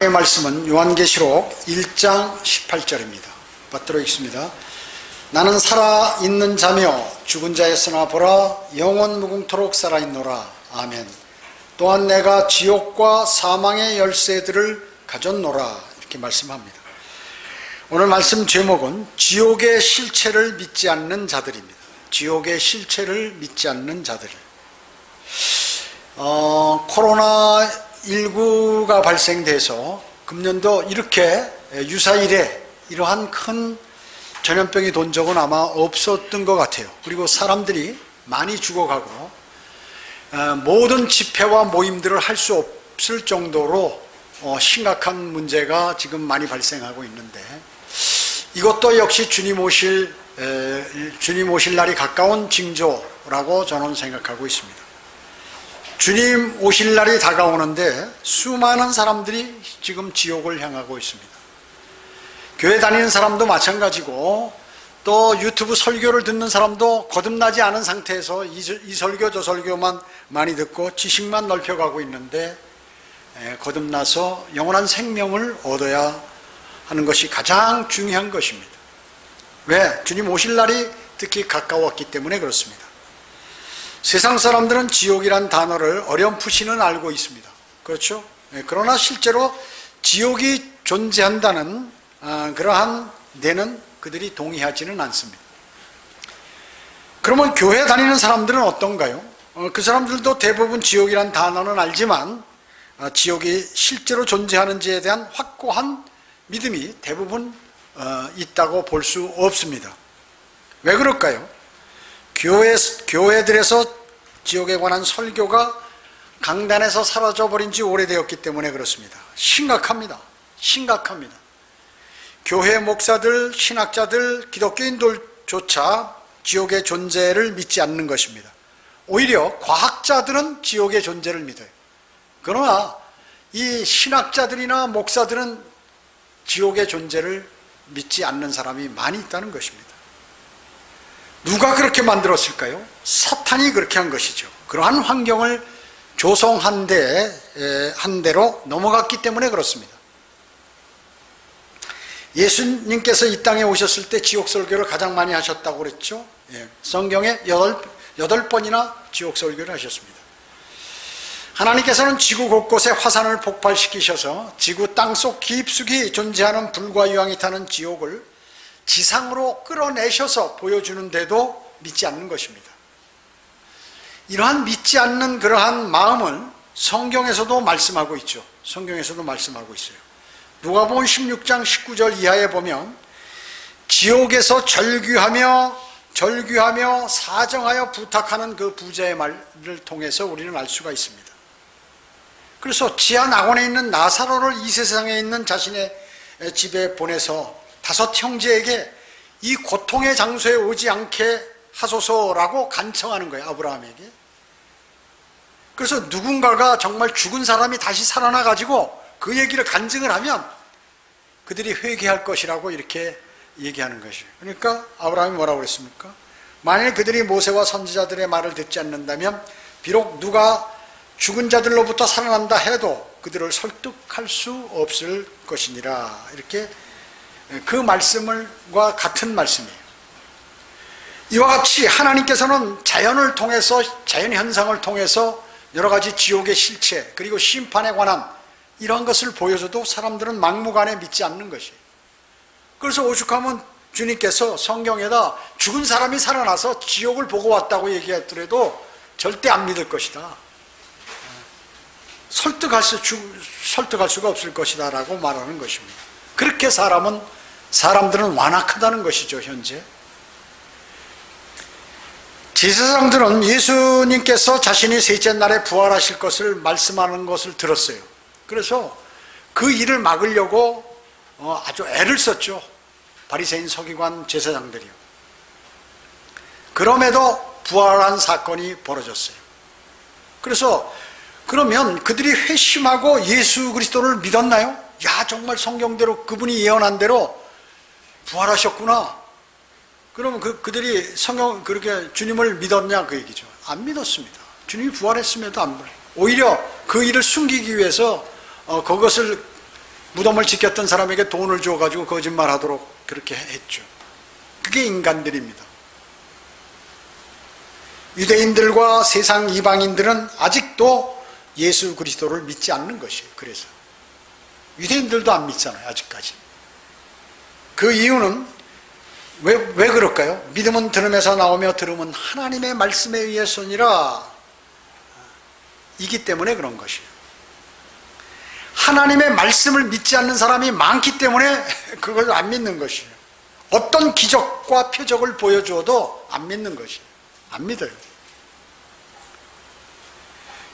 말씀은 요한계시록 1장 18절입니다. 받들어 읽습니다. 나는 살아있는 자며 죽은 자였으나 보라 영원 무궁토록 살아있노라. 아멘. 또한 내가 지옥과 사망의 열쇠들을 가졌노라. 이렇게 말씀합니다. 오늘 말씀 제목은 지옥의 실체를 믿지 않는 자들입니다. 지옥의 실체를 믿지 않는 자들. 코로나19가 발생돼서 금년도 이렇게 유사일에 이러한 큰 전염병이 돈 적은 아마 없었던 것 같아요. 그리고 사람들이 많이 죽어가고 모든 집회와 모임들을 할 수 없을 정도로 심각한 문제가 지금 많이 발생하고 있는데, 이것도 역시 주님 오실 날이 가까운 징조라고 저는 생각하고 있습니다. 주님 오실 날이 다가오는데 수많은 사람들이 지금 지옥을 향하고 있습니다. 교회 다니는 사람도 마찬가지고, 또 유튜브 설교를 듣는 사람도 거듭나지 않은 상태에서 이 설교 저 설교만 많이 듣고 지식만 넓혀가고 있는데, 거듭나서 영원한 생명을 얻어야 하는 것이 가장 중요한 것입니다. 왜? 주님 오실 날이 특히 가까웠기 때문에 그렇습니다. 세상 사람들은 지옥이란 단어를 어렴풋이는 알고 있습니다. 그렇죠? 그러나 실제로 지옥이 존재한다는 그러한 데는 그들이 동의하지는 않습니다. 그러면 교회 다니는 사람들은 어떤가요? 그 사람들도 대부분 지옥이란 단어는 알지만 지옥이 실제로 존재하는지에 대한 확고한 믿음이 대부분 있다고 볼 수 없습니다. 왜 그럴까요? 교회들에서 지옥에 관한 설교가 강단에서 사라져버린 지 오래되었기 때문에 그렇습니다. 심각합니다. 교회 목사들, 신학자들, 기독교인들조차 지옥의 존재를 믿지 않는 것입니다. 오히려 과학자들은 지옥의 존재를 믿어요. 그러나 이 신학자들이나 목사들은 지옥의 존재를 믿지 않는 사람이 많이 있다는 것입니다. 누가 그렇게 만들었을까요? 사탄이 그렇게 한 것이죠. 그러한 환경을 조성한 대로 넘어갔기 때문에 그렇습니다. 예수님께서 이 땅에 오셨을 때 지옥 설교를 가장 많이 하셨다고 그랬죠. 성경에 8번이나 지옥 설교를 하셨습니다. 하나님께서는 지구 곳곳에 화산을 폭발시키셔서 지구 땅속 깊숙이 존재하는 불과 유황이 타는 지옥을 지상으로 끌어내셔서 보여주는데도 믿지 않는 것입니다. 이러한 믿지 않는 그러한 마음을 성경에서도 말씀하고 있죠. 누가복음 16장 19절 이하에 보면 지옥에서 절규하며 사정하여 부탁하는 그 부자의 말을 통해서 우리는 알 수가 있습니다. 그래서 지하 낙원에 있는 나사로를 이 세상에 있는 자신의 집에 보내서 5 형제에게 이 고통의 장소에 오지 않게 하소서라고 간청하는 거예요, 아브라함에게. 그래서 누군가가 정말 죽은 사람이 다시 살아나가지고 그 얘기를 간증을 하면 그들이 회개할 것이라고 이렇게 얘기하는 것이에요. 그러니까 아브라함이 뭐라고 그랬습니까? 만일 그들이 모세와 선지자들의 말을 듣지 않는다면 비록 누가 죽은 자들로부터 살아난다 해도 그들을 설득할 수 없을 것이니라. 이렇게 그 말씀과 같은 말씀이에요. 이와 같이 하나님께서는 자연을 통해서, 자연 현상을 통해서 여러 가지 지옥의 실체 그리고 심판에 관한 이러한 것을 보여줘도 사람들은 막무가내 믿지 않는 것이에요. 그래서 오죽하면 주님께서 성경에다 죽은 사람이 살아나서 지옥을 보고 왔다고 얘기했더라도 절대 안 믿을 것이다. 설득할 수가 없을 것이다 라고 말하는 것입니다. 그렇게 사람들은 완악하다는 것이죠. 현재 제사장들은 예수님께서 자신이 셋째 날에 부활하실 것을 말씀하는 것을 들었어요. 그래서 그 일을 막으려고 아주 애를 썼죠. 바리새인 서기관 제사장들이요. 그럼에도 부활한 사건이 벌어졌어요. 그래서 그러면 그들이 회심하고 예수 그리스도를 믿었나요? 야, 정말 성경대로 그분이 예언한 대로 부활하셨구나. 그러면 그들이 그렇게 주님을 믿었냐 그 얘기죠. 안 믿었습니다. 주님이 부활했음에도 안 믿어요. 오히려 그 일을 숨기기 위해서 그것을 무덤을 지켰던 사람에게 돈을 줘가지고 거짓말하도록 그렇게 했죠. 그게 인간들입니다. 유대인들과 세상 이방인들은 아직도 예수 그리스도를 믿지 않는 것이에요. 그래서 유대인들도 안 믿잖아요. 아직까지. 그 이유는 왜 그럴까요? 믿음은 들음에서 나오며 들음은 하나님의 말씀에 의해서니라 이기 때문에 그런 것이에요. 하나님의 말씀을 믿지 않는 사람이 많기 때문에 그걸 안 믿는 것이에요. 어떤 기적과 표적을 보여주어도 안 믿는 것이에요. 안 믿어요.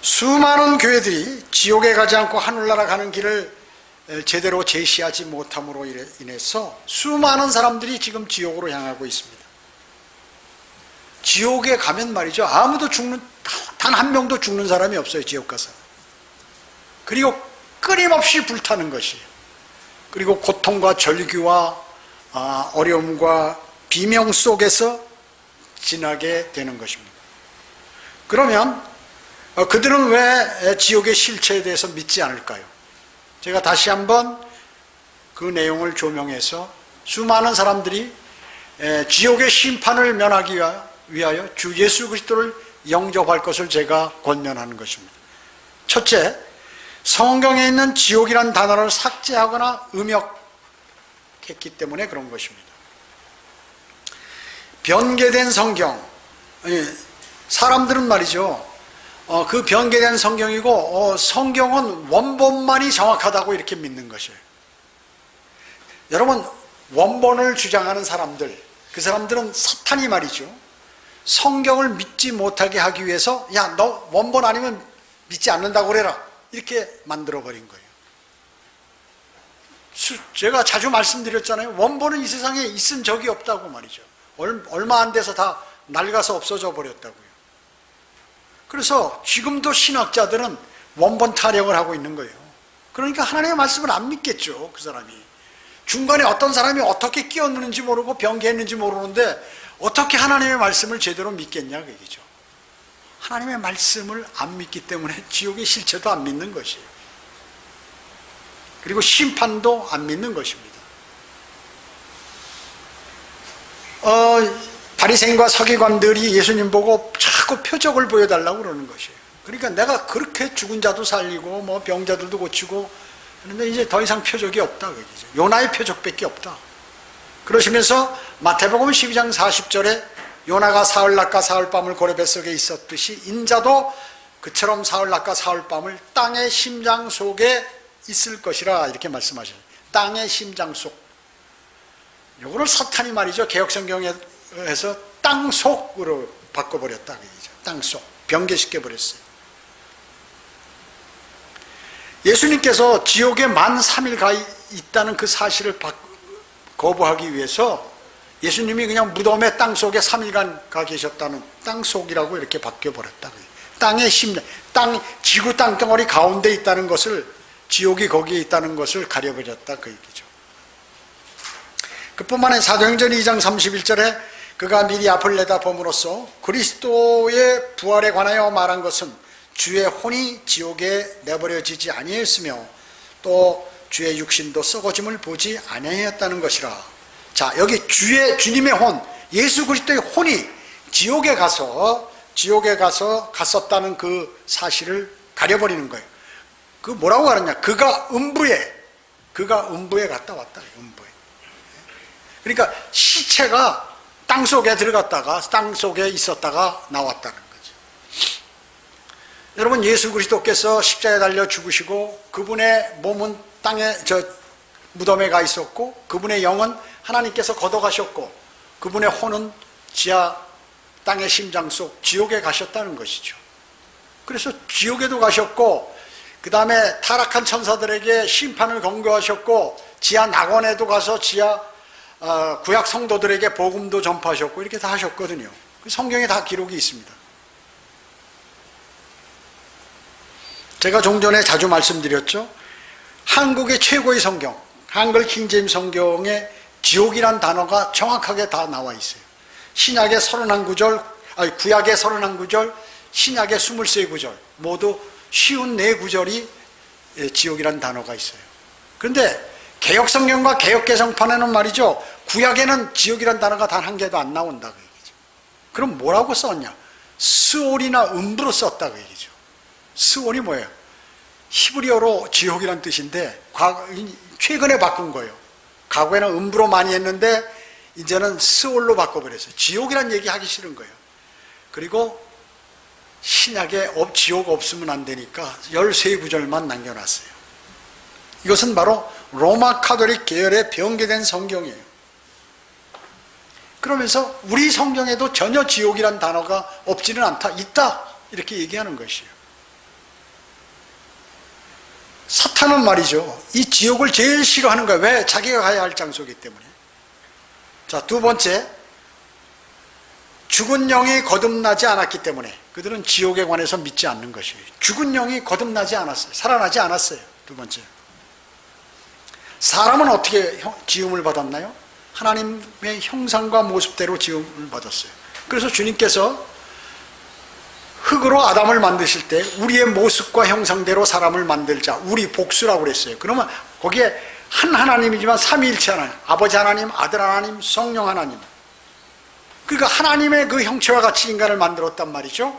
수많은 교회들이 지옥에 가지 않고 하늘나라 가는 길을 제대로 제시하지 못함으로 인해서 수많은 사람들이 지금 지옥으로 향하고 있습니다. 지옥에 가면 말이죠, 아무도 단 한 명도 죽는 사람이 없어요. 지옥 가서. 그리고 끊임없이 불타는 것이에요. 그리고 고통과 절규와 어려움과 비명 속에서 지나게 되는 것입니다. 그러면 그들은 왜 지옥의 실체에 대해서 믿지 않을까요? 제가 다시 한번 그 내용을 조명해서 수많은 사람들이 지옥의 심판을 면하기 위하여 주 예수 그리스도를 영접할 것을 제가 권면하는 것입니다. 첫째, 성경에 있는 지옥이라는 단어를 삭제하거나 음역했기 때문에 그런 것입니다. 변개된 성경, 사람들은 말이죠, 그 변개된 성경이고 성경은 원본만이 정확하다고 이렇게 믿는 것이에요. 여러분, 원본을 주장하는 사람들, 그 사람들은 사탄이 말이죠, 성경을 믿지 못하게 하기 위해서 야, 너 원본 아니면 믿지 않는다고 그래라 이렇게 만들어버린 거예요. 제가 자주 말씀드렸잖아요. 원본은 이 세상에 있은 적이 없다고 말이죠. 얼마 안 돼서 다 낡아서 없어져 버렸다고요. 그래서 지금도 신학자들은 원본 타령을 하고 있는 거예요. 그러니까 하나님의 말씀을 안 믿겠죠. 그 사람이. 중간에 어떤 사람이 어떻게 끼었는지 모르고 변개했는지 모르는데 어떻게 하나님의 말씀을 제대로 믿겠냐 그 얘기죠. 하나님의 말씀을 안 믿기 때문에 지옥의 실체도 안 믿는 것이에요. 그리고 심판도 안 믿는 것입니다. 바리새인과 서기관들이 예수님 보고 자꾸 표적을 보여달라고 그러는 것이에요. 그러니까 내가 그렇게 죽은 자도 살리고 뭐 병자들도 고치고 그런데 이제 더 이상 표적이 없다 그 얘기죠. 요나의 표적밖에 없다. 그러시면서 마태복음 12장 40절에 요나가 사흘낮과 사흘밤을 고래 뱃속에 있었듯이 인자도 그처럼 사흘낮과 사흘밤을 땅의 심장 속에 있을 것이라 이렇게 말씀하셔요. 땅의 심장 속. 요거를 사탄이 말이죠, 개역성경에서 땅속으로 바꿔버렸다 그 얘기죠. 땅속. 변개시켜 버렸어요. 예수님께서 지옥에 만 3일 가 있다는 그 사실을 거부하기 위해서 예수님이 그냥 무덤의 땅속에 3일간 가 계셨다는 땅속이라고 이렇게 바뀌어버렸다. 땅의 심장, 지구 땅덩어리 가운데 있다는 것을, 지옥이 거기에 있다는 것을 가려버렸다 그 얘기죠. 그뿐만 아니라 사도행전 2장 31절에 그가 미리 앞을 내다봄으로써 그리스도의 부활에 관하여 말한 것은 주의 혼이 지옥에 내버려지지 아니했으며 또 주의 육신도 썩어짐을 보지 아니하였다는 것이라. 자, 여기 주님의 혼, 예수 그리스도의 혼이 지옥에 가서 갔었다는 그 사실을 가려버리는 거예요. 그 뭐라고 하느냐? 그가 음부에 갔다 왔다. 음부에. 그러니까 시체가 땅속에 들어갔다가 땅속에 있었다가 나왔다는 거죠. 여러분, 예수 그리스도께서 십자가에 달려 죽으시고 그분의 몸은 땅에 무덤에 가 있었고 그분의 영은 하나님께서 걷어가셨고 그분의 혼은 지하 땅의 심장 속 지옥에 가셨다는 것이죠. 그래서 지옥에도 가셨고 그 다음에 타락한 천사들에게 심판을 경고하셨고 지하 낙원에도 가서 지하 구약 성도들에게 복음도 전파하셨고 이렇게 다 하셨거든요. 성경에 다 기록이 있습니다. 제가 종전에 자주 말씀드렸죠. 한국의 최고의 성경, 한글 킹제임 성경에 지옥이란 단어가 정확하게 다 나와 있어요. 신약의 31구절, 구약의 31구절, 신약의 23구절 모두 쉬운 4구절이 지옥이란 단어가 있어요. 그런데 개혁성경과 개혁개정판에는 말이죠, 구약에는 지옥이란 단어가 단 한 개도 안 나온다고 얘기죠. 그럼 뭐라고 썼냐? 스올이나 음부로 썼다고 얘기죠. 스올이 뭐예요? 히브리어로 지옥이란 뜻인데 최근에 바꾼 거예요. 과거에는 음부로 많이 했는데 이제는 스올로 바꿔버렸어요. 지옥이란 얘기 하기 싫은 거예요. 그리고 신약에 지옥 없으면 안 되니까 13구절만 남겨놨어요. 이것은 바로 로마 카톨릭 계열의 변개된 성경이에요. 그러면서 우리 성경에도 전혀 지옥이란 단어가 없지는 않다, 있다, 이렇게 얘기하는 것이에요. 사탄은 말이죠, 이 지옥을 제일 싫어하는 거예요. 왜? 자기가 가야 할 장소이기 때문에. 자, 두 번째, 죽은 영이 거듭나지 않았기 때문에 그들은 지옥에 관해서 믿지 않는 것이에요. 죽은 영이 거듭나지 않았어요. 살아나지 않았어요. 두 번째, 사람은 어떻게 지음을 받았나요? 하나님의 형상과 모습대로 지음을 받았어요. 그래서 주님께서 흑으로 아담을 만드실 때 우리의 모습과 형상대로 사람을 만들자, 우리 복수라고 그랬어요. 그러면 거기에 한 하나님이지만 삼위일체 하나님, 아버지 하나님, 아들 하나님, 성령 하나님, 그러니까 하나님의 그 형체와 같이 인간을 만들었단 말이죠.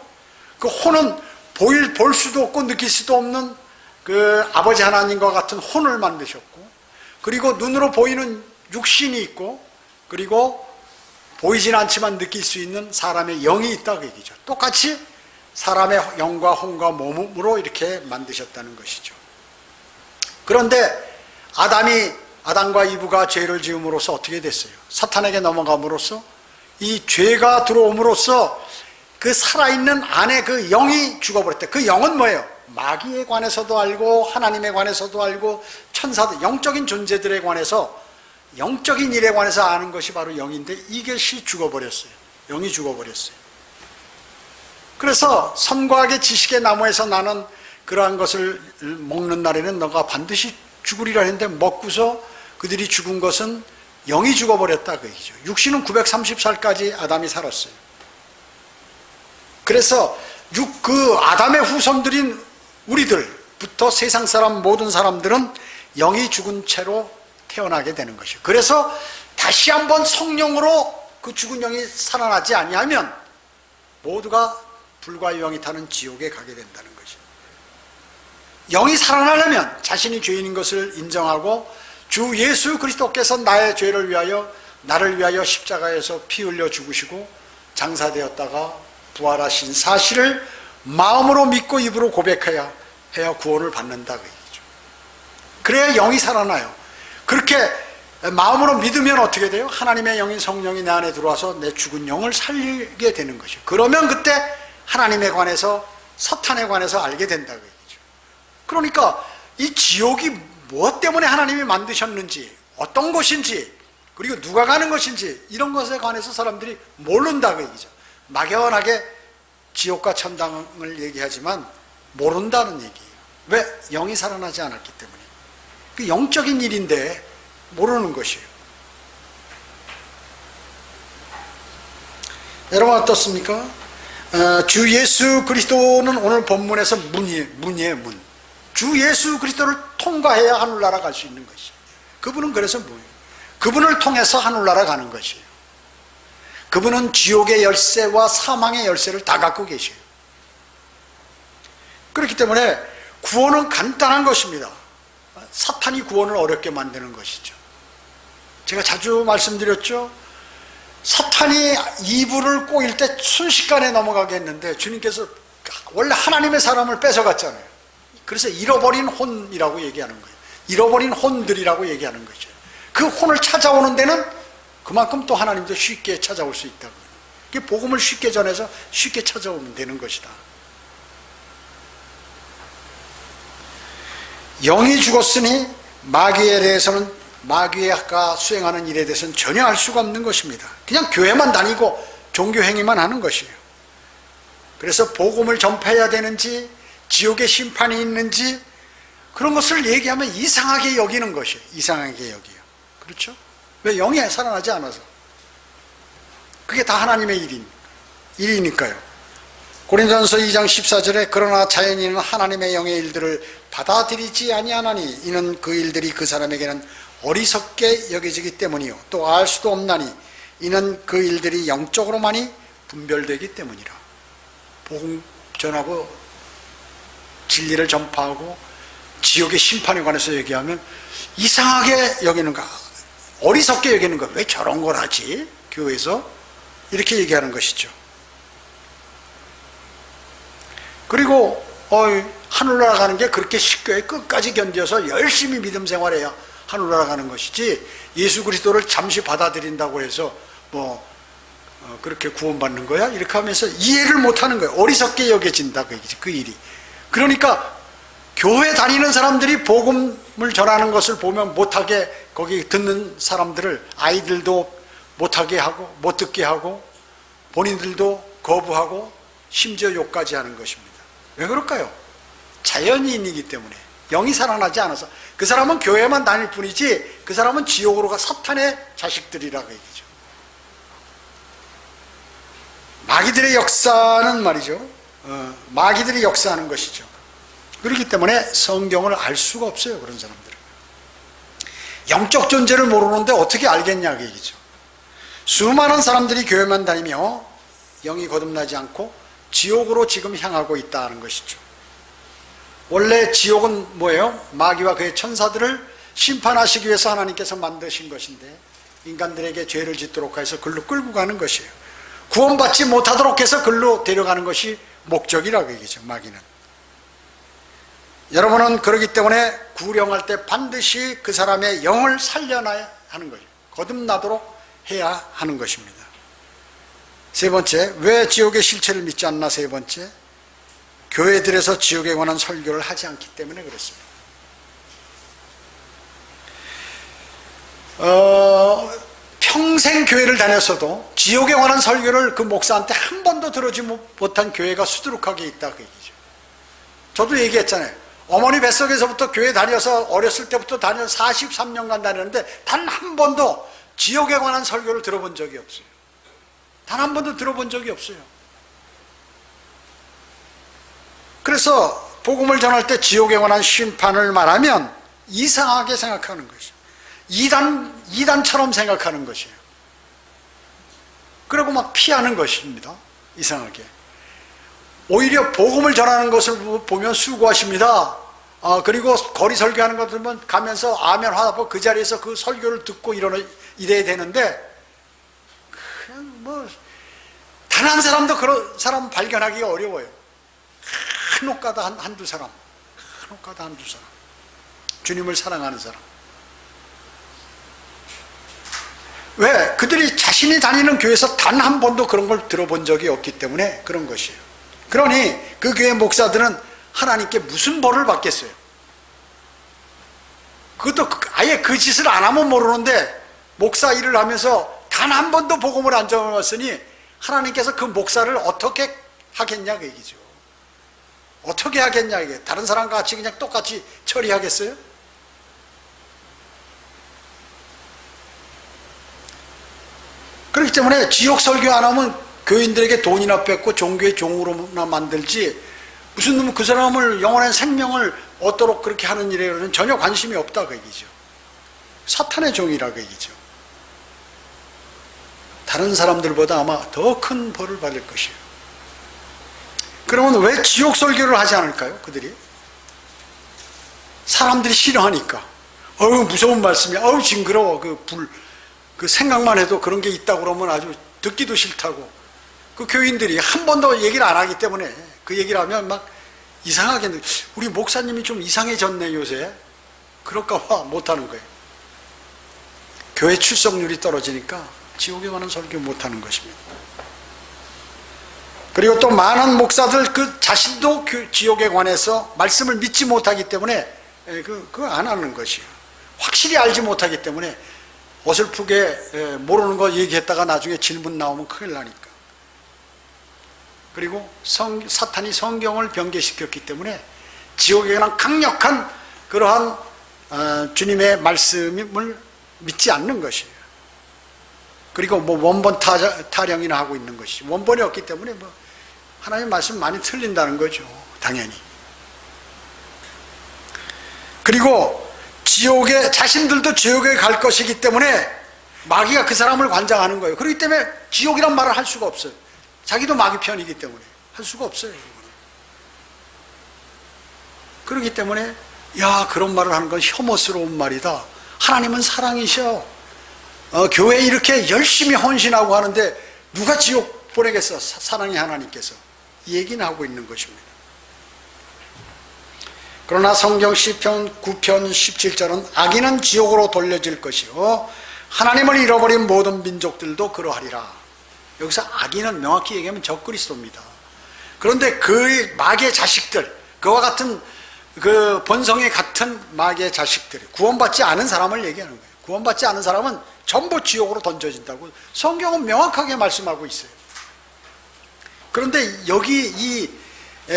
그 혼은 볼 수도 없고 느낄 수도 없는 그 아버지 하나님과 같은 혼을 만드셨고, 그리고 눈으로 보이는 육신이 있고, 그리고 보이진 않지만 느낄 수 있는 사람의 영이 있다고 얘기죠. 똑같이 사람의 영과 혼과 몸으로 이렇게 만드셨다는 것이죠. 그런데 아담과 이브가 죄를 지음으로써 어떻게 됐어요? 사탄에게 넘어감으로써, 이 죄가 들어옴으로써 그 살아있는 안에 그 영이 죽어버렸다. 그 영은 뭐예요? 마귀에 관해서도 알고 하나님에 관해서도 알고 천사들, 영적인 존재들에 관해서, 영적인 일에 관해서 아는 것이 바로 영인데 이것이 죽어버렸어요. 영이 죽어버렸어요. 그래서 선과 악의 지식의 나무에서 나는 그러한 것을 먹는 날에는 너가 반드시 죽으리라 했는데 먹고서 그들이 죽은 것은 영이 죽어버렸다 그 얘기죠. 육신은 930살까지 아담이 살았어요. 그래서 그 아담의 후손들인 우리들부터 세상 사람 모든 사람들은 영이 죽은 채로 태어나게 되는 것이에요. 그래서 다시 한번 성령으로 그 죽은 영이 살아나지 아니하면 모두가 불과 영이 타는 지옥에 가게 된다는 것이에요. 영이 살아나려면 자신이 죄인인 것을 인정하고 주 예수 그리스도께서 나의 죄를 위하여, 나를 위하여 십자가에서 피 흘려 죽으시고 장사되었다가 부활하신 사실을 마음으로 믿고 입으로 고백해야 구원을 받는다 그 얘기죠. 그래야 영이 살아나요. 그렇게 마음으로 믿으면 어떻게 돼요? 하나님의 영인 성령이 내 안에 들어와서 내 죽은 영을 살리게 되는 것이죠. 그러면 그때 하나님에 관해서, 사탄에 관해서 알게 된다 그 얘기죠. 그러니까 이 지옥이 무엇 때문에 하나님이 만드셨는지, 어떤 것인지, 그리고 누가 가는 것인지, 이런 것에 관해서 사람들이 모른다 그 얘기죠. 막연하게 지옥과 천당을 얘기하지만 모른다는 얘기예요. 왜? 영이 살아나지 않았기 때문에. 그 영적인 일인데 모르는 것이에요. 여러분 어떻습니까? 주 예수 그리스도는 오늘 본문에서 문이에요, 문. 주 예수 그리스도를 통과해야 하늘나라 갈 수 있는 것이에요. 그분은 그래서 뭐예요? 그분을 통해서 하늘나라 가는 것이에요. 그분은 지옥의 열쇠와 사망의 열쇠를 다 갖고 계셔요. 그렇기 때문에 구원은 간단한 것입니다. 사탄이 구원을 어렵게 만드는 것이죠. 제가 자주 말씀드렸죠. 사탄이 이불을 꼬일 때 순식간에 넘어가게 했는데 주님께서 원래 하나님의 사람을 뺏어갔잖아요. 그래서 잃어버린 혼이라고 얘기하는 거예요. 잃어버린 혼들이라고 얘기하는 거죠. 그 혼을 찾아오는 데는 그만큼 또 하나님도 쉽게 찾아올 수 있다고. 복음을 쉽게 전해서 쉽게 찾아오면 되는 것이다. 영이 죽었으니 마귀에 대해서는, 마귀가 수행하는 일에 대해서는 전혀 알 수가 없는 것입니다. 그냥 교회만 다니고 종교 행위만 하는 것이에요. 그래서 복음을 전파해야 되는지, 지옥의 심판이 있는지, 그런 것을 얘기하면 이상하게 여기는 것이에요. 이상하게 여기요. 그렇죠? 왜? 영이 살아나지 않아서. 그게 다 하나님의 일이니까요. 고린도전서 2장 14절에 그러나 자연인은 하나님의 영의 일들을 받아들이지 아니하나니 이는 그 일들이 그 사람에게는 어리석게 여겨지기 때문이요 또 알 수도 없나니 이는 그 일들이 영적으로만이 분별되기 때문이라. 복음 전하고 진리를 전파하고 지옥의 심판에 관해서 얘기하면 이상하게 여기는가, 어리석게 여기는가, 왜 저런 걸 하지 교회에서, 이렇게 얘기하는 것이죠. 그리고 하늘나라 가는 게 그렇게 쉽게 끝까지 견뎌서 열심히 믿음 생활해야 하늘나라 가는 것이지, 예수 그리스도를 잠시 받아들인다고 해서 그렇게 구원받는 거야? 이렇게 하면서 이해를 못하는 거예요. 어리석게 여겨진다 그 일이. 그러니까 교회 다니는 사람들이 복음을 전하는 것을 보면 못하게, 거기 듣는 사람들을, 아이들도 못하게 하고 못 듣게 하고 본인들도 거부하고 심지어 욕까지 하는 것입니다. 왜 그럴까요? 자연인이기 때문에, 영이 살아나지 않아서. 그 사람은 교회만 다닐 뿐이지 그 사람은 지옥으로 가, 사탄의 자식들이라고 얘기죠. 마귀들의 역사는 말이죠, 마귀들이 역사하는 것이죠. 그렇기 때문에 성경을 알 수가 없어요. 그런 사람들은 영적 존재를 모르는데 어떻게 알겠냐 그 얘기죠. 수많은 사람들이 교회만 다니며 영이 거듭나지 않고 지옥으로 지금 향하고 있다는 것이죠. 원래 지옥은 뭐예요? 마귀와 그의 천사들을 심판하시기 위해서 하나님께서 만드신 것인데 인간들에게 죄를 짓도록 해서 글로 끌고 가는 것이에요. 구원받지 못하도록 해서 글로 데려가는 것이 목적이라고 얘기죠. 마귀는. 여러분은 그렇기 때문에 구령할 때 반드시 그 사람의 영을 살려놔야 하는 거죠. 거듭나도록 해야 하는 것입니다. 세 번째, 왜 지옥의 실체를 믿지 않나? 세 번째, 교회들에서 지옥에 관한 설교를 하지 않기 때문에 그렇습니다. 평생 교회를 다녔어도 지옥에 관한 설교를 그 목사한테 한 번도 들어주지 못한 교회가 수두룩하게 있다 그 얘기죠. 저도 얘기했잖아요. 어머니 뱃속에서부터 교회 다녀서, 어렸을 때부터 다녀서 43년간 다녔는데 단 한 번도 지옥에 관한 설교를 들어본 적이 없어요. 단 한 번도 들어본 적이 없어요. 그래서 복음을 전할 때 지옥에 관한 심판을 말하면 이상하게 생각하는 것이죠. 이단처럼 생각하는 것이에요. 그리고 막 피하는 것입니다. 이상하게. 오히려 복음을 전하는 것을 보면 수고하십니다. 그리고 거리 설교하는 것을 보면 가면서 아멘 하고 그 자리에서 그 설교를 듣고 이래야 되는데, 그냥 단 한 사람도 그런 사람 발견하기가 어려워요. 간혹가다 한두 사람, 간혹가다 한두 사람, 주님을 사랑하는 사람. 왜? 그들이 자신이 다니는 교회에서 단 한 번도 그런 걸 들어본 적이 없기 때문에 그런 것이에요. 그러니 그 교회 목사들은 하나님께 무슨 벌을 받겠어요? 그것도 아예 그 짓을 안 하면 모르는데 목사 일을 하면서 단 한 번도 복음을 안 전해왔으니 하나님께서 그 목사를 어떻게 하겠냐 그 얘기죠. 어떻게 하겠냐 이게. 다른 사람과 같이 그냥 똑같이 처리하겠어요? 그렇기 때문에 지옥 설교 안 하면 교인들에게 돈이나 뺏고 종교의 종으로나 만들지, 무슨 놈은 그 사람을 영원한 생명을 얻도록 그렇게 하는 일에는 전혀 관심이 없다 그 얘기죠. 사탄의 종이라고 얘기죠. 다른 사람들보다 아마 더 큰 벌을 받을 것이에요. 그러면 왜 지옥 설교를 하지 않을까요? 그들이 사람들이 싫어하니까. 무서운 말씀이야. 징그러워. 그 생각만 해도 그런 게 있다고 그러면 아주 듣기도 싫다고. 그 교인들이 한 번도 얘기를 안 하기 때문에 그 얘기를 하면 막 이상하게, 우리 목사님이 좀 이상해졌네 요새, 그럴까 봐 못하는 거예요. 교회 출석률이 떨어지니까 지옥에 가는 설교 못하는 것입니다. 그리고 또 많은 목사들 그 자신도 지옥에 관해서 말씀을 믿지 못하기 때문에 그거 안 하는 것이에요. 확실히 알지 못하기 때문에 어설프게 모르는 거 얘기했다가 나중에 질문 나오면 큰일 나니까. 그리고 사탄이 성경을 변개시켰기 때문에 지옥에 관한 강력한 그러한 주님의 말씀을 믿지 않는 것이에요. 그리고 원본 타령이나 하고 있는 것이, 원본이 없기 때문에 하나님 말씀 많이 틀린다는 거죠. 당연히. 그리고 지옥에, 자신들도 지옥에 갈 것이기 때문에 마귀가 그 사람을 관장하는 거예요. 그렇기 때문에 지옥이란 말을 할 수가 없어요. 자기도 마귀 편이기 때문에 할 수가 없어요. 그렇기 때문에 야, 그런 말을 하는 건 혐오스러운 말이다. 하나님은 사랑이셔. 교회에 이렇게 열심히 헌신하고 하는데 누가 지옥 보내겠어? 사랑의 하나님께서. 이 얘기는 하고 있는 것입니다. 그러나 성경 시편 9편 17절은 악인은 지옥으로 돌려질 것이요 하나님을 잃어버린 모든 민족들도 그러하리라. 여기서 악인은 명확히 얘기하면 적그리스도입니다. 그런데 그 마귀의 자식들, 그와 같은 그 본성이 같은 마귀의 자식들이 구원받지 않은 사람을 얘기하는 거예요. 구원받지 않은 사람은 전부 지옥으로 던져진다고 성경은 명확하게 말씀하고 있어요. 그런데 여기 이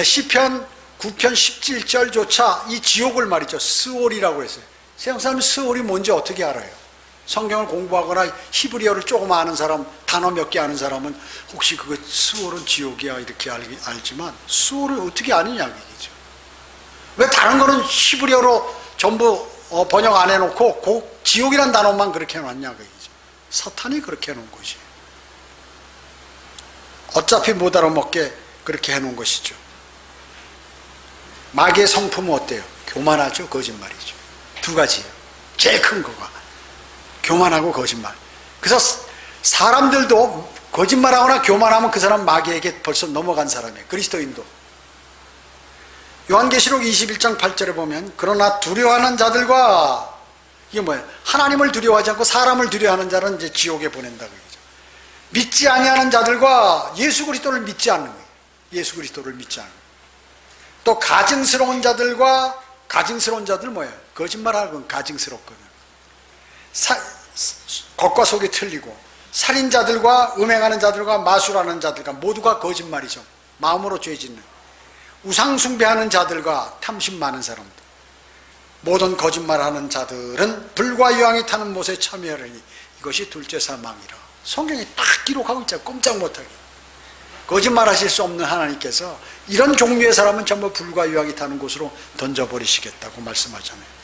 시편 9편 17절조차 이 지옥을 말이죠, 스올이라고 했어요. 세상 사람이 스올이 뭔지 어떻게 알아요? 성경을 공부하거나 히브리어를 조금 아는 사람, 단어 몇 개 아는 사람은 혹시 그거 스올은 지옥이야 이렇게 알지만 스올을 어떻게 아느냐 그 얘기죠. 왜 다른 거는 히브리어로 전부 번역 안 해놓고 지옥이란 단어만 그렇게 해놨냐 그 얘기죠. 사탄이 그렇게 해놓은 것이에요. 어차피 못 알아먹게 그렇게 해놓은 것이죠. 마귀의 성품은 어때요? 교만하죠, 거짓말이죠. 두 가지예요. 제일 큰 거가 교만하고 거짓말. 그래서 사람들도 거짓말하거나 교만하면 그 사람 마귀에게 벌써 넘어간 사람이에요. 그리스도인도. 요한계시록 21장 8절에 보면 그러나 두려워하는 자들과, 이게 뭐예요? 하나님을 두려워하지 않고 사람을 두려워하는 자는 이제 지옥에 보낸다고 얘기죠. 믿지 아니하는 자들과 예수 그리스도를 믿지 않는 거예요. 예수 그리스도를 믿지 않는 거예요. 또 가증스러운 자들과, 가증스러운 자들 뭐예요? 거짓말하는 건 가증스럽거든. 겉과 속이 틀리고 살인자들과 음행하는 자들과 마술하는 자들과 모두가 거짓말이죠. 마음으로 죄 짓는 우상숭배하는 자들과 탐심 많은 사람들, 모든 거짓말하는 자들은 불과 유황이 타는 못에 참여하리니 이것이 둘째 사망이라. 성경에 딱 기록하고 있잖아요. 꼼짝 못하게. 거짓말하실 수 없는 하나님께서 이런 종류의 사람은 전부 불과 유황이 타는 곳으로 던져버리시겠다고 말씀하잖아요.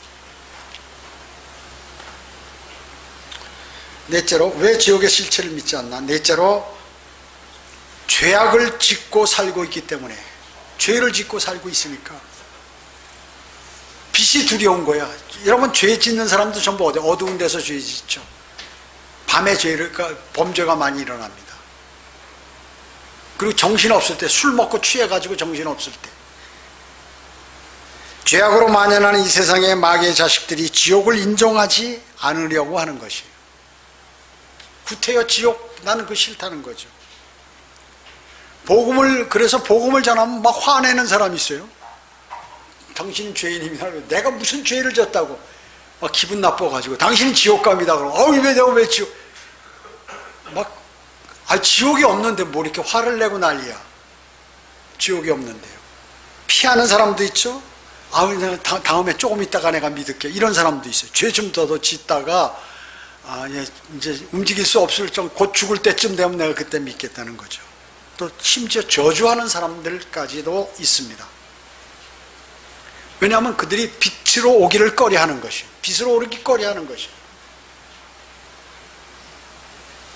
넷째로, 왜 지옥의 실체를 믿지 않나? 넷째로, 죄악을 짓고 살고 있기 때문에. 죄를 짓고 살고 있으니까 빛이 두려운 거야. 여러분, 죄 짓는 사람도 전부 어두운 데서 죄 짓죠. 밤에 범죄가 많이 일어납니다. 그리고 정신없을 때, 술 먹고 취해가지고 정신없을 때. 죄악으로 만연하는 이 세상의 마귀의 자식들이 지옥을 인정하지 않으려고 하는 것이에요. 구태여 지옥, 나는 그거 싫다는 거죠. 그래서 복음을 전하면 막 화내는 사람이 있어요. 당신은 죄인입니다. 내가 무슨 죄를 졌다고 막 기분 나빠가지고 당신은 지옥감이다 그러고 내가 왜 지옥, 지옥이 없는데 뭐 이렇게 화를 내고 난리야. 지옥이 없는데요. 피하는 사람도 있죠. 내가 다음에 조금 있다가 내가 믿을게, 이런 사람도 있어요. 죄 좀 더 짓다가 이제 움직일 수 없을 정도, 곧 죽을 때쯤 되면 내가 그때 믿겠다는 거죠. 또 심지어 저주하는 사람들까지도 있습니다. 왜냐하면 그들이 빛으로 오기를 꺼려하는 것이에요. 빛으로 오르기 꺼려하는 것이에요.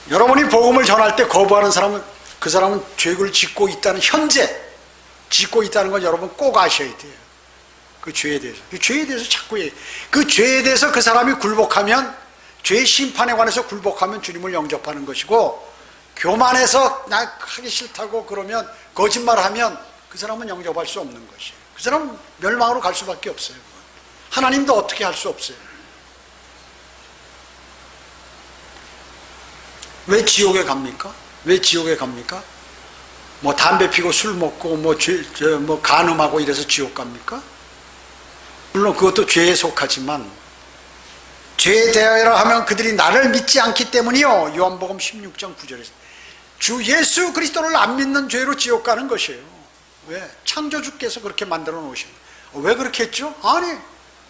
여러분이 복음을 전할 때 거부하는 사람은, 그 사람은 죄를 짓고 있다는, 현재 짓고 있다는 건 여러분 꼭 아셔야 돼요. 그 죄에 대해서. 그 죄에 대해서 자꾸 그 죄에 대해서 그 사람이 굴복하면, 죄의 심판에 관해서 굴복하면 주님을 영접하는 것이고, 교만해서 나 하기 싫다고 그러면, 거짓말하면 그 사람은 영접할 수 없는 것이에요. 그 사람은 멸망으로 갈 수밖에 없어요. 하나님도 어떻게 할 수 없어요. 왜 지옥에 갑니까? 왜 지옥에 갑니까? 뭐 담배 피고 술 먹고 뭐 간음하고 이래서 지옥 갑니까? 물론 그것도 죄에 속하지만, 죄에 대하여 하면 그들이 나를 믿지 않기 때문이요. 요한복음 16장 9절에서 주 예수 그리스도를 안 믿는 죄로 지옥 가는 것이에요. 왜? 창조주께서 그렇게 만들어 놓으신 거예요. 왜 그렇게 했죠? 아니,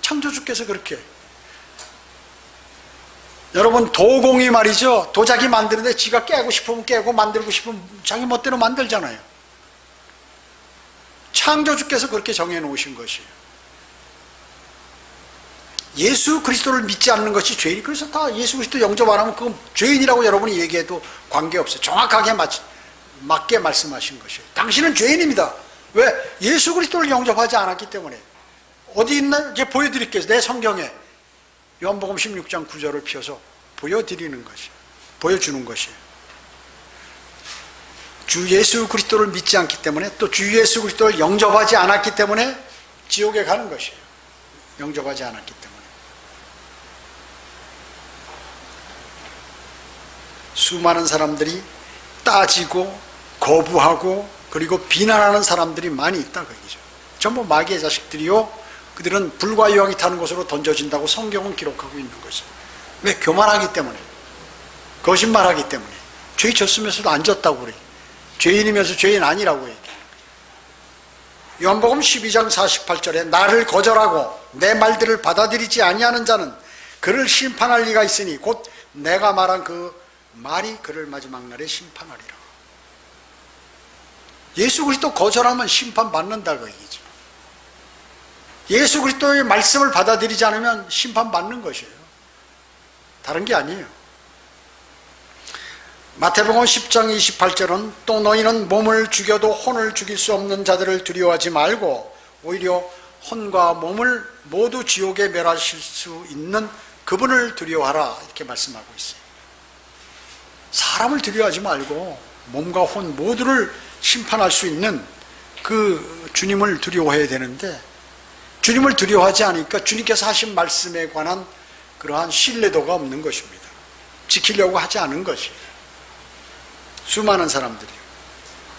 창조주께서 그렇게. 여러분, 도공이 말이죠, 도자기 만드는데 지가 깨고 싶으면 깨고 만들고 싶으면 자기 멋대로 만들잖아요. 창조주께서 그렇게 정해 놓으신 것이에요. 예수 그리스도를 믿지 않는 것이 죄인. 그래서 다 예수 그리스도 영접 안 하면 그건 죄인이라고 여러분이 얘기해도 관계없어요. 정확하게 맞게 말씀하신 것이에요. 당신은 죄인입니다. 왜? 예수 그리스도를 영접하지 않았기 때문에. 어디 있나? 이제 보여드릴게요. 내 성경에 요한복음 16장 9절을 펴서 보여드리는 것이에요. 보여주는 것이에요. 주 예수 그리스도를 믿지 않기 때문에, 또 주 예수 그리스도를 영접하지 않았기 때문에 지옥에 가는 것이에요. 영접하지 않았기 때문에. 수많은 사람들이 따지고 거부하고 그리고 비난하는 사람들이 많이 있다 그 얘기죠. 전부 마귀의 자식들이요, 그들은 불과 유황이 타는 곳으로 던져진다고 성경은 기록하고 있는 것이죠. 왜? 교만하기 때문에, 거짓말하기 때문에. 죄 졌으면서도 안 졌다고 그래. 죄인이면서 죄인 아니라고 얘기해. 요한복음 12장 48절에 나를 거절하고 내 말들을 받아들이지 아니하는 자는 그를 심판할 리가 있으니 곧 내가 말한 그 말이 그를 마지막 날에 심판하리라. 예수 그리스도 거절하면 심판받는다고 얘기죠. 예수 그리스도의 말씀을 받아들이지 않으면 심판받는 것이에요. 다른 게 아니에요. 마태복음 10장 28절은 또 너희는 몸을 죽여도 혼을 죽일 수 없는 자들을 두려워하지 말고 오히려 혼과 몸을 모두 지옥에 멸하실 수 있는 그분을 두려워하라, 이렇게 말씀하고 있어요. 사람을 두려워하지 말고 몸과 혼 모두를 심판할 수 있는 그 주님을 두려워해야 되는데, 주님을 두려워하지 않으니까 주님께서 하신 말씀에 관한 그러한 신뢰도가 없는 것입니다. 지키려고 하지 않은 것이에요. 수많은 사람들이.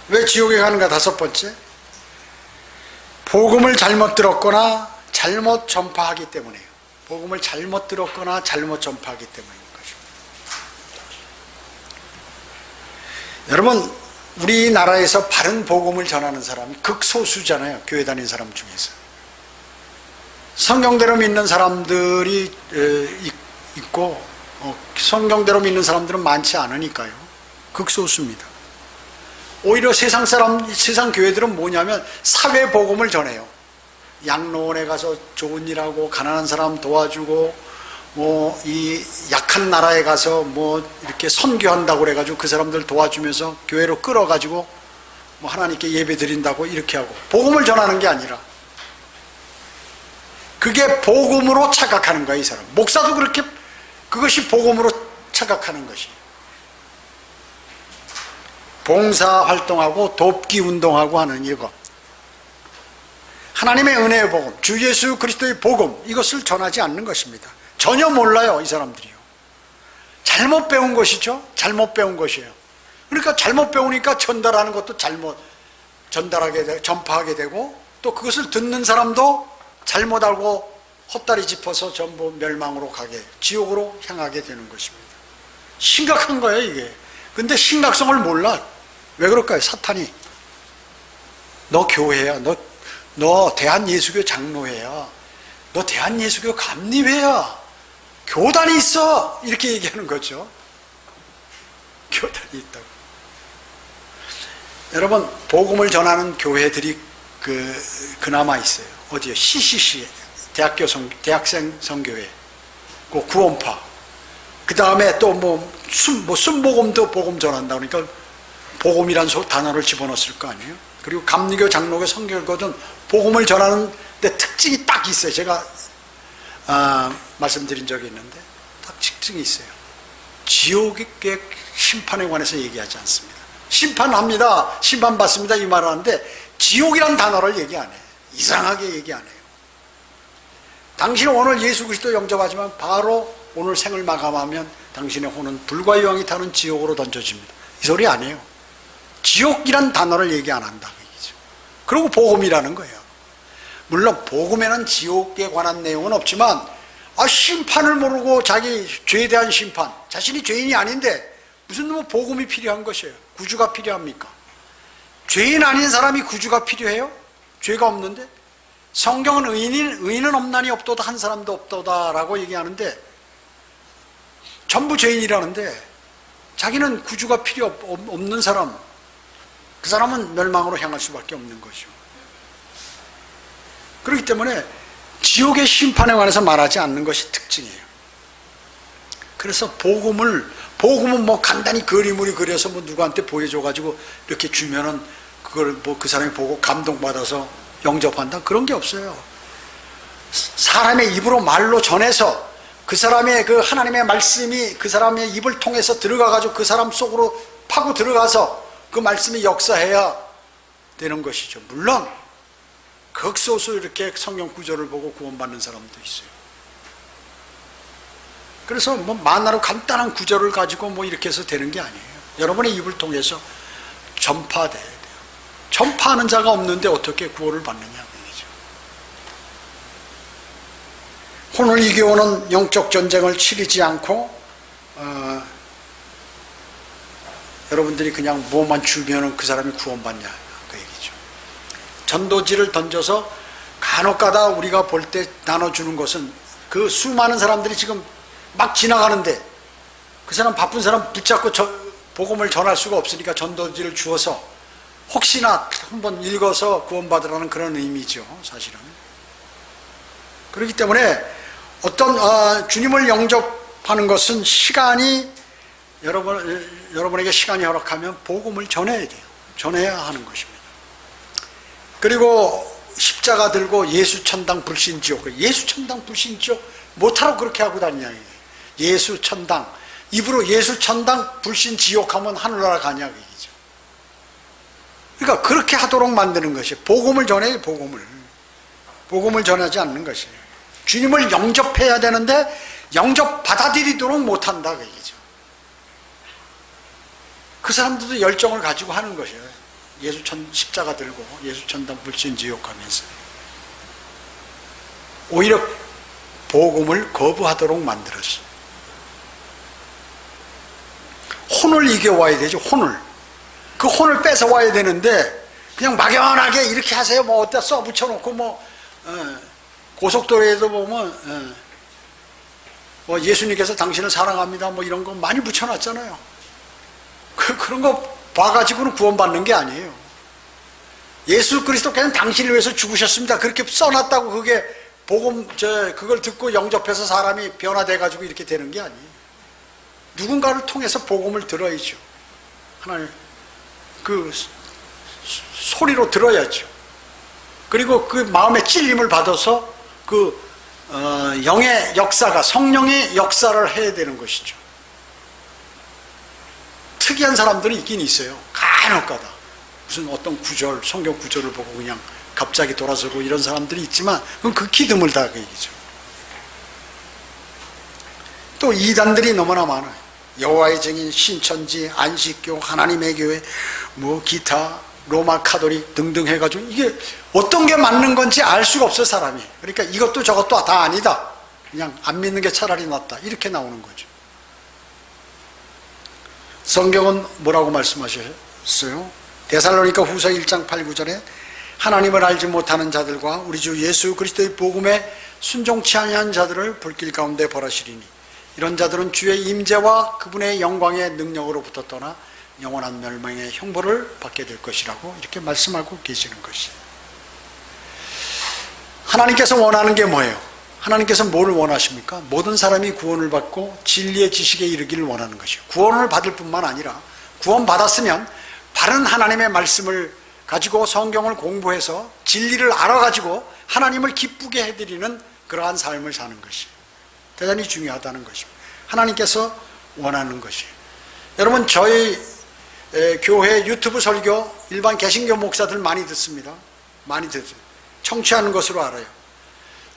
왜 지옥에 가는가? 다섯 번째, 복음을 잘못 들었거나 잘못 전파하기 때문이에요. 복음을 잘못 들었거나 잘못 전파하기 때문인 것입니다. 여러분, 우리나라에서 바른 복음을 전하는 사람이 극소수잖아요. 교회 다니는 사람 중에서. 성경대로 믿는 사람들이 있고 성경대로 믿는 사람들은 많지 않으니까요. 극소수입니다. 오히려 세상 교회들은 뭐냐면 사회 복음을 전해요. 양로원에 가서 좋은 일하고 가난한 사람 도와주고 이 약한 나라에 가서 이렇게 선교한다고 그래가지고 그 사람들 도와주면서 교회로 끌어가지고 하나님께 예배 드린다고 이렇게 하고, 복음을 전하는 게 아니라 그게 복음으로 착각하는 거야, 이 사람. 목사도 그렇게 그것이 복음으로 착각하는 것이에요. 봉사활동하고 돕기 운동하고 하는 이거, 하나님의 은혜의 복음, 주 예수 그리스도의 복음, 이것을 전하지 않는 것입니다. 전혀 몰라요, 이 사람들이요. 잘못 배운 것이죠. 잘못 배운 것이에요. 그러니까 잘못 배우니까 전달하는 것도 잘못 전파하게 되고, 또 그것을 듣는 사람도 잘못 알고 헛다리 짚어서 전부 멸망으로 가게, 지옥으로 향하게 되는 것입니다. 심각한 거예요, 이게. 근데 심각성을 몰라. 왜 그럴까요? 사탄이 너 교회야, 너 대한예수교 장로회야, 너 대한예수교 감리회야, 교단이 있어, 이렇게 얘기하는 거죠. 교단이 있다고. 여러분, 복음을 전하는 교회들이 그나마 있어요. 어디요? CCC, 대학생 선교회, 그 구원파. 그 다음에 또 순복음도 복음 전한다. 그러니까 복음이란 단어를 집어넣었을 거 아니에요? 그리고 감리교, 장로교, 선교거든 복음을 전하는 데 특징이 딱 있어요. 제가 말씀드린 적이 있는데 딱 특징이 있어요. 지옥의 심판에 관해서 얘기하지 않습니다. 심판합니다, 심판받습니다, 이 말을 하는데 지옥이란 단어를 얘기 안 해요. 이상하게 얘기 안 해요. 당신은 오늘 예수 그리스도 영접하지만 바로 오늘 생을 마감하면 당신의 혼은 불과 유황이 타는 지옥으로 던져집니다. 이 소리 안 해요. 지옥이란 단어를 얘기 안 한다 그 얘기죠. 그리고 복음이라는 거예요. 물론 복음에는 지옥에 관한 내용은 없지만 심판을 모르고 자기 죄에 대한 심판, 자신이 죄인이 아닌데 무슨 복음이 필요한 것이에요. 구주가 필요합니까? 죄인 아닌 사람이 구주가 필요해요? 죄가 없는데? 성경은 의인은 없나니 없도다, 한 사람도 없도다 라고 얘기하는데 전부 죄인이라는데 자기는 구주가 필요 없는 사람, 그 사람은 멸망으로 향할 수밖에 없는 것이죠. 그렇기 때문에 지옥의 심판에 관해서 말하지 않는 것이 특징이에요. 그래서 복음은 뭐 간단히 그림으로 그려서 뭐 누구한테 보여줘가지고 이렇게 주면은 그걸 뭐 그 사람이 보고 감동받아서 영접한다, 그런 게 없어요. 사람의 입으로 말로 전해서 그 사람의 그 하나님의 말씀이 그 사람의 입을 통해서 들어가가지고 그 사람 속으로 파고 들어가서 그 말씀이 역사해야 되는 것이죠. 물론 극소수 이렇게 성경 구절을 보고 구원받는 사람도 있어요. 그래서 뭐 만화로 간단한 구절을 가지고 뭐 이렇게 해서 되는 게 아니에요. 여러분의 입을 통해서 전파돼야 돼요. 전파하는 자가 없는데 어떻게 구원을 받느냐 얘기죠. 혼을 이겨오는 영적 전쟁을 치르지 않고 여러분들이 그냥 뭐만 주면은 그 사람이 구원받냐 그 얘기죠. 전도지를 던져서 간혹가다 우리가 볼 때 나눠주는 것은 그 수많은 사람들이 지금 막 지나가는데 그 사람 바쁜 사람 붙잡고 복음을 전할 수가 없으니까 전도지를 주어서 혹시나 한번 읽어서 구원받으라는 그런 의미죠, 사실은. 그렇기 때문에 어떤 주님을 영접하는 것은 시간이 여러분에게 시간이 허락하면 복음을 전해야 돼요. 전해야 하는 것입니다. 그리고 십자가 들고 예수천당 불신지옥, 예수천당 불신지옥 못하러 그렇게 하고 다니냐. 예수천당, 입으로 예수천당 불신지옥 하면 하늘나라 가냐 그 얘기죠. 그러니까 그렇게 하도록 만드는 것이 복음을 전해요. 복음을 전하지 않는 것이에요. 주님을 영접해야 되는데 영접 받아들이도록 못한다 그 얘기죠. 그 사람들도 열정을 가지고 하는 것이에요. 십자가 들고 예수천당 불신지옥 하면서 오히려 복음을 거부하도록 만들었어요. 혼을 이겨와야 되죠. 그 혼을 뺏어와야 되는데 그냥 막연하게 이렇게 하세요. 뭐 어디다 써붙여놓고 고속도로에도 보면 뭐 예수님께서 당신을 사랑합니다 뭐 이런 거 많이 붙여놨잖아요. 그런 거 봐가지고는 구원받는 게 아니에요. 예수 그리스도께서는 당신을 위해서 죽으셨습니다. 그렇게 써놨다고 그게 그걸 듣고 영접해서 사람이 변화돼가지고 이렇게 되는 게 아니에요. 누군가를 통해서 복음을 들어야죠. 하나님 그 소리로 들어야죠. 그리고 그 마음의 찔림을 받아서 그 영의 역사가 성령의 역사를 해야 되는 것이죠. 특이한 사람들은 있긴 있어요. 간혹가다 무슨 어떤 구절, 성경 구절을 보고 그냥 갑자기 돌아서고 이런 사람들이 있지만 그건 극히 드물다 그 얘기죠. 또 이단들이 너무나 많아요. 여호와의 증인, 신천지, 안식교, 하나님의 교회, 뭐 기타, 로마 카톨릭 등등 해가지고 이게 어떤 게 맞는 건지 알 수가 없어요, 사람이. 그러니까 이것도 저것도 다 아니다. 그냥 안 믿는 게 차라리 낫다. 이렇게 나오는 거죠. 성경은 뭐라고 말씀하셨어요? 데살로니가 후서 1장 8, 9절에 하나님을 알지 못하는 자들과 우리 주 예수 그리스도의 복음에 순종치 아니한 자들을 불길 가운데 벌하시리니 이런 자들은 주의 임재와 그분의 영광의 능력으로부터 떠나 영원한 멸망의 형벌을 받게 될 것이라고 이렇게 말씀하고 계시는 것이에요. 하나님께서 원하는 게 뭐예요? 하나님께서 뭘 원하십니까? 모든 사람이 구원을 받고 진리의 지식에 이르기를 원하는 것이에요. 구원을 받을 뿐만 아니라 구원 받았으면 바른 하나님의 말씀을 가지고 성경을 공부해서 진리를 알아가지고 하나님을 기쁘게 해드리는 그러한 삶을 사는 것이에요. 대단히 중요하다는 것입니다. 하나님께서 원하는 것이에요. 여러분 저희 교회 유튜브 설교 일반 개신교 목사들 많이 듣습니다. 많이 듣죠. 청취하는 것으로 알아요.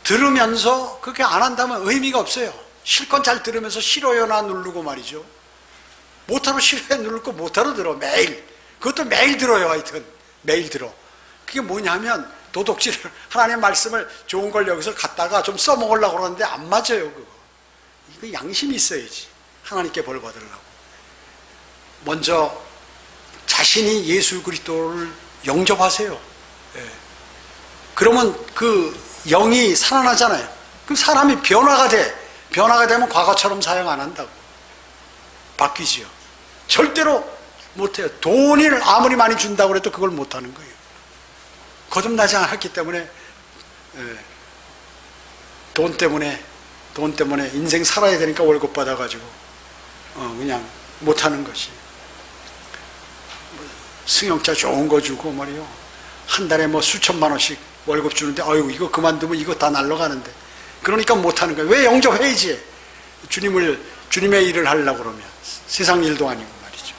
들으면서 그렇게 안 한다면 의미가 없어요. 실컷 잘 들으면서 싫어요나 누르고 말이죠. 못하러 싫어요 누르고 못하러 들어. 매일. 그것도 매일 들어요. 하여튼 매일 들어. 그게 뭐냐면 도둑질을 하나님의 말씀을 좋은 걸 여기서 갖다가 좀 써먹으려고 그러는데 안 맞아요. 이거 양심이 있어야지. 하나님께 벌 받으려고. 먼저 자신이 예수 그리스도를 영접하세요. 예. 그러면 그 영이 살아나잖아요. 그 사람이 변화가 돼. 변화가 되면 과거처럼 사용 안 한다고. 바뀌지요. 절대로 못해요. 돈을 아무리 많이 준다고 해도 그걸 못하는 거예요. 거듭나지 않았기 때문에 돈 때문에 인생 살아야 되니까 월급 받아가지고 그냥 못하는 것이. 승용차 좋은 거 주고 말이요, 한 달에 뭐 수천만 원씩 월급 주는데 아유 이거 그만두면 이거 다 날라가는데, 그러니까 못하는 거예요. 왜 영접해야지, 주님의 일을 하려고 그러면. 세상 일도 아니고 말이죠.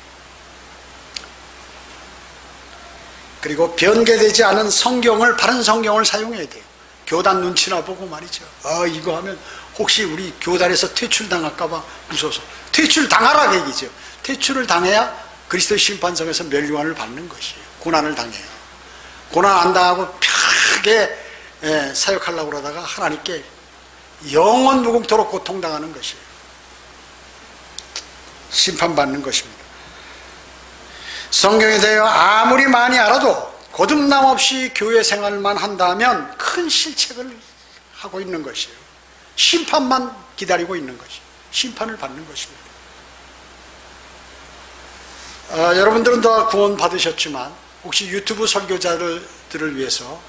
그리고 변개되지 않은 성경을, 바른 성경을 사용해야 돼요. 교단 눈치나 보고 말이죠. 이거 하면 혹시 우리 교단에서 퇴출당할까봐 무서워서. 퇴출당하라 얘기죠. 퇴출을 당해야 그리스도의 심판석에서 멸류관을 받는 것이에요. 고난을 당해요. 고난 안 당하고 편하게 사역하려고 그러다가 하나님께 영원 무궁토록 고통당하는 것이에요. 심판받는 것입니다. 성경에 대하여 아무리 많이 알아도 거듭남 없이 교회 생활만 한다면 큰 실책을 하고 있는 것이에요. 심판만 기다리고 있는 것이에요. 심판을 받는 것입니다. 여러분들은 다 구원 받으셨지만 혹시 유튜브 설교자들을 위해서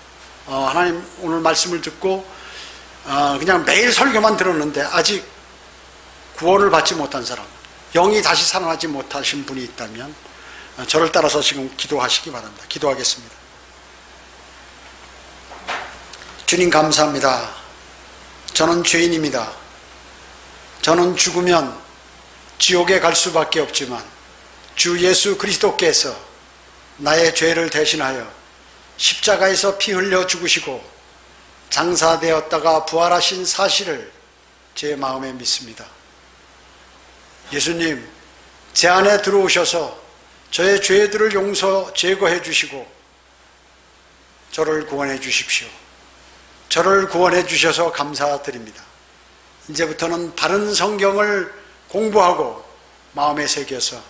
하나님 오늘 말씀을 듣고 그냥 매일 설교만 들었는데 아직 구원을 받지 못한 사람, 영이 다시 살아나지 못하신 분이 있다면 저를 따라서 지금 기도하시기 바랍니다. 기도하겠습니다. 주님 감사합니다. 저는 죄인입니다. 저는 죽으면 지옥에 갈 수밖에 없지만 주 예수 그리스도께서 나의 죄를 대신하여 십자가에서 피 흘려 죽으시고 장사되었다가 부활하신 사실을 제 마음에 믿습니다. 예수님, 제 안에 들어오셔서 저의 죄들을 제거해 주시고 저를 구원해 주십시오. 저를 구원해 주셔서 감사드립니다. 이제부터는 바른 성경을 공부하고 마음에 새겨서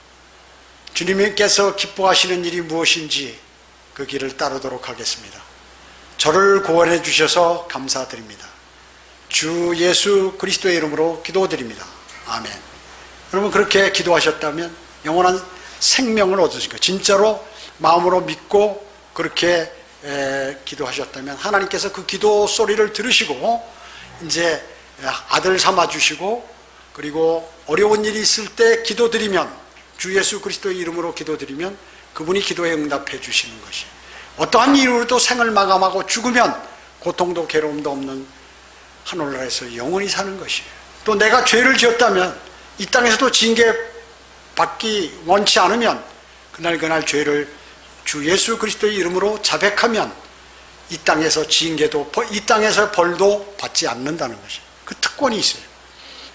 주님께서 기뻐하시는 일이 무엇인지 그 길을 따르도록 하겠습니다. 저를 구원해 주셔서 감사드립니다. 주 예수 그리스도의 이름으로 기도드립니다. 아멘. 여러분, 그렇게 기도하셨다면 영원한 생명을 얻으신 거예요. 진짜로 마음으로 믿고 그렇게 기도하셨다면 하나님께서 그 기도 소리를 들으시고 이제 아들 삼아 주시고, 그리고 어려운 일이 있을 때 기도드리면, 주 예수 그리스도의 이름으로 기도드리면 그분이 기도에 응답해 주시는 것이, 어떠한 이유로도 생을 마감하고 죽으면 고통도 괴로움도 없는 하늘나라에서 영원히 사는 것이에요. 또 내가 죄를 지었다면 이 땅에서도 징계받기 원치 않으면 그날 죄를 주 예수 그리스도의 이름으로 자백하면 이 땅에서 징계도, 이 땅에서 벌도 받지 않는다는 것이에요. 그 특권이 있어요.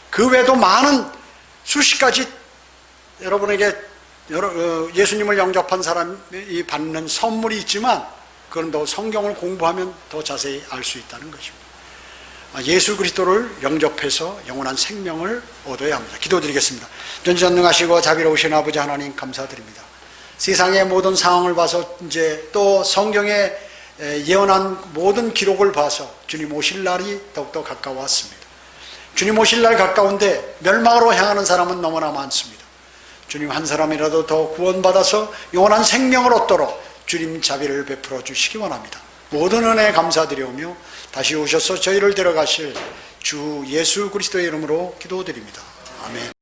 그 외에도 많은 수십 가지 여러분에게 예수님을 영접한 사람이 받는 선물이 있지만 그건 더 성경을 공부하면 더 자세히 알 수 있다는 것입니다. 예수 그리스도를 영접해서 영원한 생명을 얻어야 합니다. 기도드리겠습니다. 전지전능하시고 자비로우신 아버지 하나님, 감사드립니다. 세상의 모든 상황을 봐서 이제 또 성경에 예언한 모든 기록을 봐서 주님 오실 날이 더욱더 가까웠습니다. 주님 오실 날 가까운데 멸망으로 향하는 사람은 너무나 많습니다. 주님, 한 사람이라도 더 구원받아서 영원한 생명을 얻도록 주님 자비를 베풀어 주시기 원합니다. 모든 은혜에 감사드리오며 다시 오셔서 저희를 데려가실 주 예수 그리스도의 이름으로 기도드립니다. 아멘.